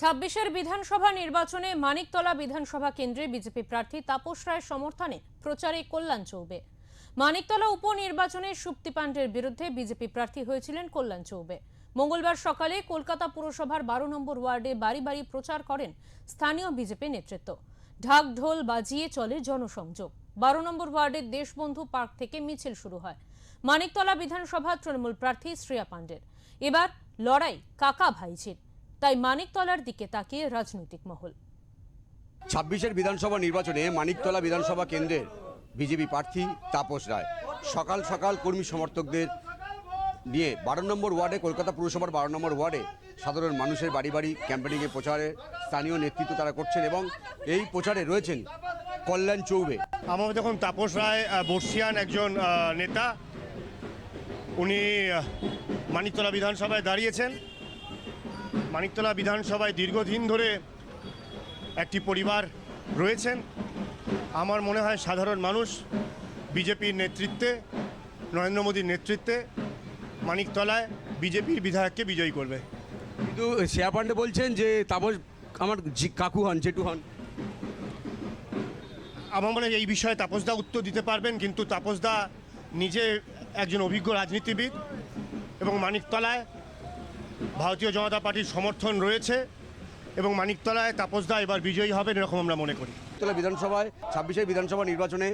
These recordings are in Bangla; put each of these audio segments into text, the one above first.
ছাব্বিশের বিধানসভা নির্বাচনে মানিকতলা বিধানসভা কেন্দ্রে বিজেপি প্রার্থী তাপস রায়ের সমর্থনে প্রচারে কল্যাণ চৌবে। মানিকতলা উপনির্বাচনে সুপ্তি পাণ্ডের বিরুদ্ধে বিজেপি প্রার্থী হয়েছিলেন কল্যাণ চৌবে। মঙ্গলবার সকালে কলকাতা পুরসভার 12 নম্বর ওয়ার্ডে বাড়ি বাড়ি প্রচার করেন স্থানীয় বিজেপি নেতৃত্ব। ঢাক ঢোল বাজিয়ে চলে জনসংযোগ। 12 নম্বর ওয়ার্ডের দেশবন্ধু পার্ক থেকে মিছিল শুরু হয় মানিকতলা বিধানসভা তৃণমূল প্রার্থী শ্রেয়া পাণ্ডের। এবার লড়াই কাকা ভাইঝির, তাই মানিকতলার দিকে তাকিয়ে রাজনৈতিক মহল। 26-এর বিধানসভা নির্বাচনে মানিকতলা বিধানসভা কেন্দ্রের বিজেপি প্রার্থী তাপস রায় সকাল সকাল কর্মী সমর্থকদের নিয়ে 12 নম্বর ওয়ার্ডে, কলকাতা পুরসভার 12 নম্বর ওয়ার্ডে সাধারণ মানুষের বাড়ি বাড়ি ক্যাম্পেনিংয়ে প্রচারে স্থানীয় নেতৃত্ব তারা করছেন এবং এই প্রচারে রয়েছেন কল্যাণ চৌবে। আমার দেখুন, তাপস রায় বর্ষিয়ান একজন নেতা। উনি মানিকতলা বিধানসভায় দাঁড়িয়েছেন। মানিকতলা বিধানসভায় দীর্ঘদিন ধরে একটি পরিবার রয়েছেন। আমার মনে হয় সাধারণ মানুষ বিজেপির নেতৃত্বে, নরেন্দ্র মোদীর নেতৃত্বে মানিকতলায় বিজেপির বিধায়ককে বিজয়ী করবে। কিন্তু শ্রেয়া পাণ্ডে বলছেন যে তাপস আমার কাকু হন, জেঠু হন। আমার মনে হয় এই বিষয়ে তাপসদা উত্তর দিতে পারবেন, কিন্তু তাপসদা নিজে একজন অভিজ্ঞ রাজনীতিবিদ এবং মানিকতলায় ভারতীয় জনতা পার্টির সমর্থন রয়েছে এবং মানিকতলায় তাপসদা এবার বিজয়ী হবেন এরকম আমরা মনে করি। মানিকতলা বিধানসভায় 26-এর বিধানসভা নির্বাচনে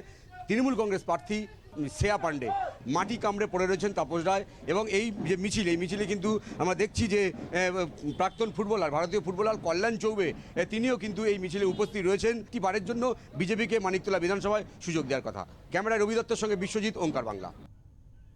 তৃণমূল কংগ্রেস প্রার্থী শ্রেয়া পাণ্ডে মাটি কামড়ে পড়ে রয়েছেন তাপস রায় এবং এই যে মিছিল, এই মিছিলে কিন্তু আমরা দেখছি যে প্রাক্তন ফুটবলার, ভারতীয় ফুটবলার কল্যাণ চৌবে তিনিও কিন্তু এই মিছিলে উপস্থিত রয়েছেন। কি বারের জন্য বিজেপিকে মানিকতলা বিধানসভায় সুযোগ দেওয়ার কথা। ক্যামেরায় রবি দত্তের সঙ্গে বিশ্বজিৎ, ওঙ্কার বাংলা।